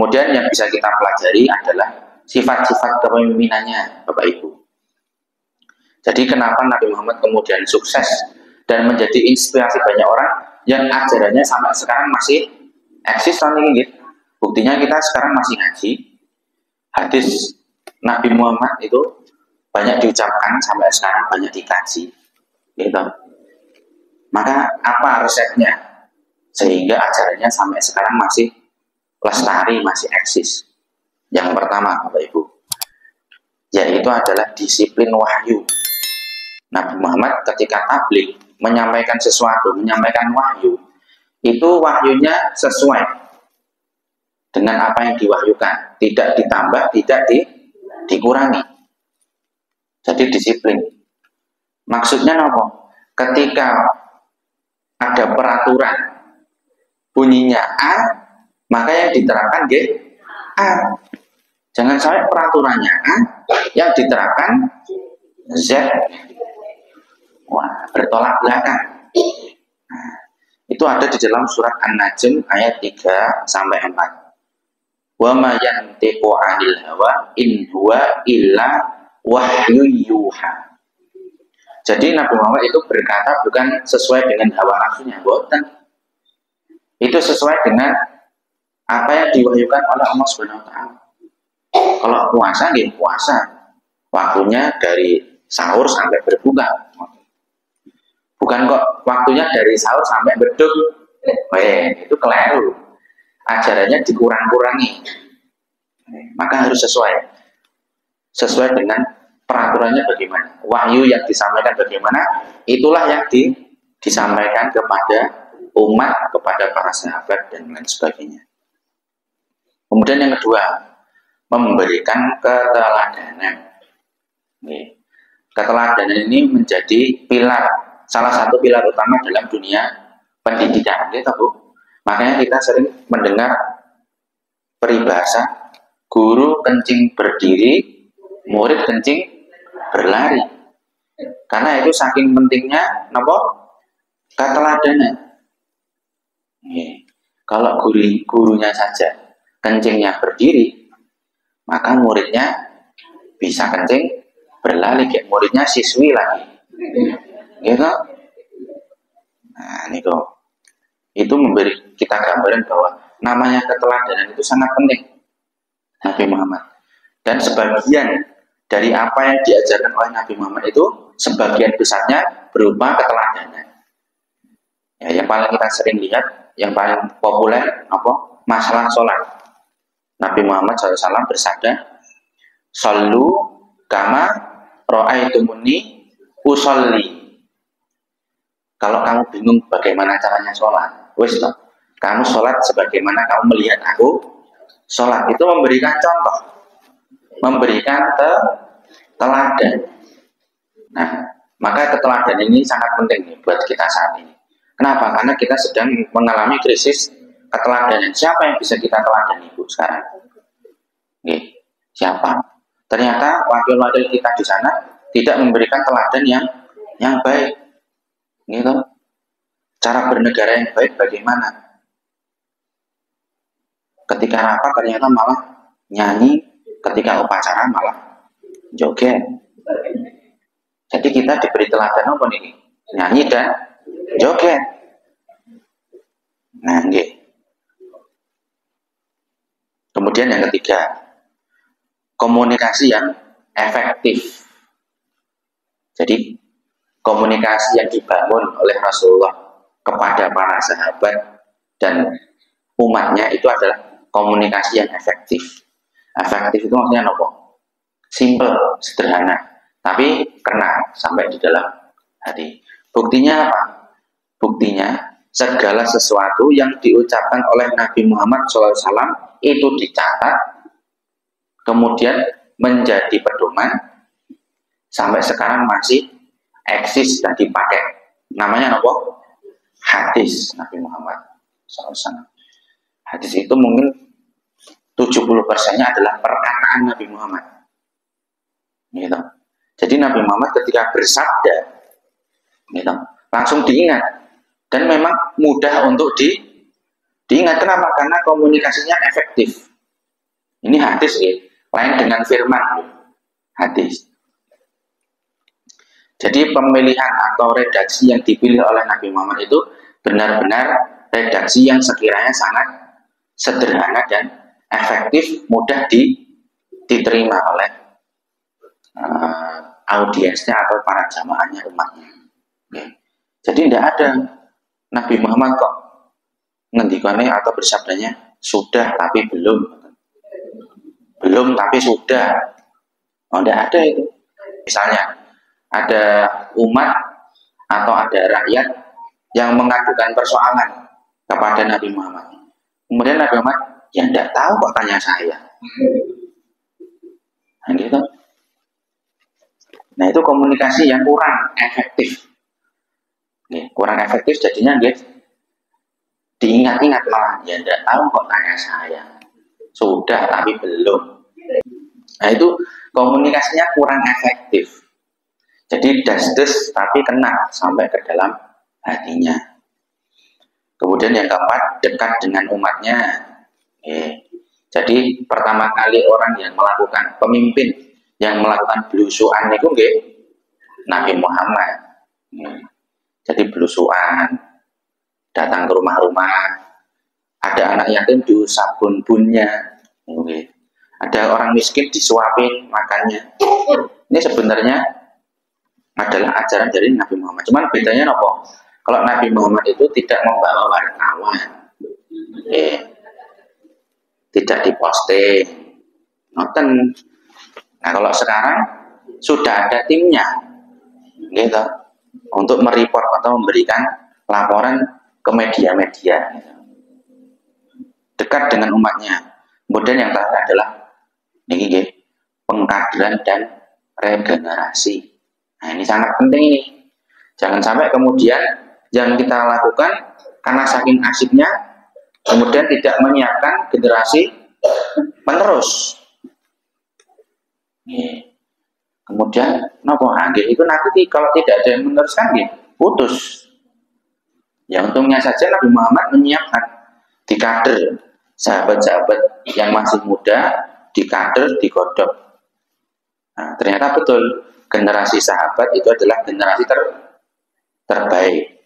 Kemudian yang bisa kita pelajari adalah sifat-sifat kepemimpinannya, Bapak Ibu. Jadi kenapa Nabi Muhammad kemudian sukses dan menjadi inspirasi banyak orang yang ajarannya sampai sekarang masih eksis gitu. Buktinya kita sekarang masih ngaji. Hadis Nabi Muhammad itu banyak diucapkan sampai sekarang banyak dikaji. Gitu. Maka apa resepnya sehingga ajarannya sampai sekarang masih lestari, masih eksis? Yang pertama, Bapak Ibu, yaitu adalah disiplin wahyu. Nabi Muhammad ketika tabligh menyampaikan sesuatu, menyampaikan wahyu, itu wahyunya sesuai dengan apa yang diwahyukan, tidak ditambah, tidak dikurangi. Jadi disiplin. Maksudnya apa? Ketika ada peraturan bunyinya A, maka yang diterapkan A. Jangan sampai peraturannya A, yang diterapkan Z. Wah, bertolak belakang. Nah, itu ada di dalam surat An-Najm ayat 3 sampai 4. Wa ma yantiqu 'anil hawa in huwa illa wahyu yuha. Jadi Nabi Muhammad itu berkata bukan sesuai dengan hawa nafsunya, bukan. Itu sesuai dengan apa yang diwahyukan oleh Allah Subhanahu wa taala. Kalau puasa nggih puasa. Waktunya dari sahur sampai berbuka. Bukan kok waktunya dari sahur sampai beduk. Itu keliru. Ajarannya dikurang-kurangi. Maka harus sesuai dengan peraturannya bagaimana, wahyu yang disampaikan bagaimana, itulah yang disampaikan kepada umat, kepada para sahabat dan lain sebagainya. Kemudian yang kedua, memberikan keteladanan. Keteladanan ini menjadi salah satu pilar utama dalam dunia pendidikan, gitu Bu. Makanya kita sering mendengar peribahasa guru kencing berdiri, murid kencing berlari. Karena itu saking pentingnya keteladanan. Kalau gurunya saja kencingnya berdiri, maka muridnya bisa kencing berlari, kayak muridnya siswi lagi. Gitu. Nah, itu memberi kita gambaran bahwa namanya keteladanan itu sangat penting. Nabi Muhammad. Dan sebagian dari apa yang diajarkan oleh Nabi Muhammad itu sebagian besarnya berupa keteladanan. Ya, yang paling kita sering lihat, yang paling populer masalah sholat. Nabi Muhammad SAW bersabda, "Shollu kama ra'aitumuni usolli." Kalau kamu bingung bagaimana caranya sholat, kamu sholat sebagaimana kamu melihat aku sholat. Itu memberikan contoh, memberikan teladan. Nah, maka keteladanan ini sangat penting buat kita saat ini. Kenapa? Karena kita sedang mengalami krisis keteladanan. Siapa yang bisa kita teladani Bu sekarang? Siapa? Ternyata wakil-wakil kita di sana tidak memberikan teladan yang baik. Gitu. Cara bernegara yang baik bagaimana? Ketika rapat ternyata malah nyanyi, ketika upacara malah joget. Jadi kita diberi teladan apa nih? Nyanyi dan joget. Nah, kemudian yang ketiga, komunikasi yang efektif. Jadi komunikasi yang dibangun oleh Rasulullah kepada para sahabat dan umatnya itu adalah komunikasi yang efektif. Efektif itu maksudnya apa? Simple, sederhana, tapi kena sampai di dalam hati. Buktinya apa? Buktinya segala sesuatu yang diucapkan oleh Nabi Muhammad SAW itu dicatat, kemudian menjadi pedoman, sampai sekarang masih eksis dan dipakai. Namanya apa? Hadis Nabi Muhammad SAW. Hadis itu mungkin 70%-nya adalah perkataan Nabi Muhammad. Gitu. Jadi Nabi Muhammad ketika bersabda, gitu, langsung diingat. Dan memang mudah untuk diingat. Kenapa? Karena komunikasinya efektif. Ini hadis ya, lain dengan firman hadis. Jadi pemilihan atau redaksi yang dipilih oleh Nabi Muhammad itu benar-benar redaksi yang sekiranya sangat sederhana dan efektif, mudah diterima oleh audiensnya atau para jamaahnya, umatnya. Oke. Jadi tidak ada Nabi Muhammad kok ngendikane atau bersabdanya sudah tapi belum tapi sudah. Oh, tidak ada itu. Misalnya ada umat atau ada rakyat yang mengadukan persoalan kepada Nabi Muhammad. Kemudian Nabi Muhammad, ya tidak tahu kok tanya saya. Nah, gitu. Nah, itu komunikasi yang kurang efektif. Kurang efektif jadinya diingat-ingat malah, ya tidak tahu kok tanya saya. Sudah tapi belum. Nah, itu komunikasinya kurang efektif. Jadi des-des tapi kena sampai ke dalam hatinya. Kemudian yang keempat, dekat dengan umatnya. Jadi pertama kali orang yang melakukan, pemimpin yang melakukan belusuan itu Nabi Muhammad. Jadi belusuan, datang ke rumah-rumah, ada anak yatim diusap bun-bunnya, ada orang miskin disuapin makannya. Ini sebenarnya adalah ajaran dari Nabi Muhammad. Cuman bedanya apa? Kalau Nabi Muhammad itu tidak membawa wartawan, tidak diposting, noten. Nah, kalau sekarang sudah ada timnya, gitu, untuk mereport atau memberikan laporan ke media-media, gitu. Dekat dengan umatnya. Kemudian yang terakhir adalah ini, pengkaderan dan regenerasi. Nah, ini sangat penting ini. Jangan sampai kemudian yang kita lakukan karena saking asiknya, kemudian tidak menyiapkan generasi penerus. Kemudian, itu nanti kalau tidak ada yang meneruskan, putus. Ya untungnya saja Nabi Muhammad menyiapkan di kader sahabat-sahabat yang masih muda, di kader, digodok. Nah, ternyata betul. Generasi sahabat itu adalah generasi terbaik.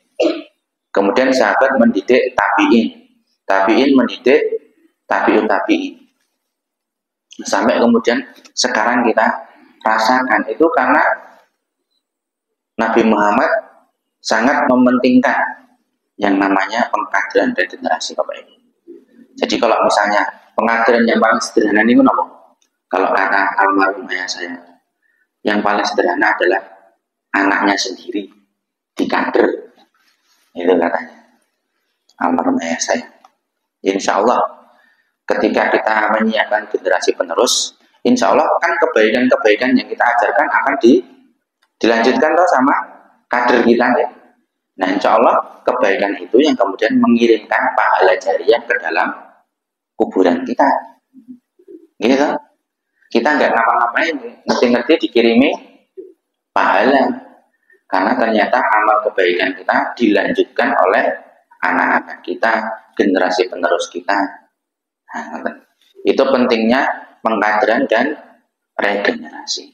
Kemudian sahabat mendidik tabi'in mendidik tabi'ut tabi'in. Sampai kemudian sekarang kita rasakan itu karena Nabi Muhammad sangat mementingkan yang namanya pengkaderan regenerasi Bapak Ibu. Jadi kalau misalnya pengkaderan yang paling sederhana ini apa? Kalau kata almarhum ayah saya, yang paling sederhana adalah anaknya sendiri dikader, itu katanya almarhum ayah saya. Insya Allah ketika kita menyiapkan generasi penerus, insya Allah kan kebaikan-kebaikan yang kita ajarkan akan dilanjutkan toh sama kader kita ya. Nah, insya Allah kebaikan itu yang kemudian mengirimkan pahala jariah ke dalam kuburan kita, gitu. Kita nggak ngapa-ngapain, ngerti-ngerti dikirimi pahala, karena ternyata amal kebaikan kita dilanjutkan oleh anak-anak kita, generasi penerus kita. Nah, itu pentingnya pengkaderan dan regenerasi.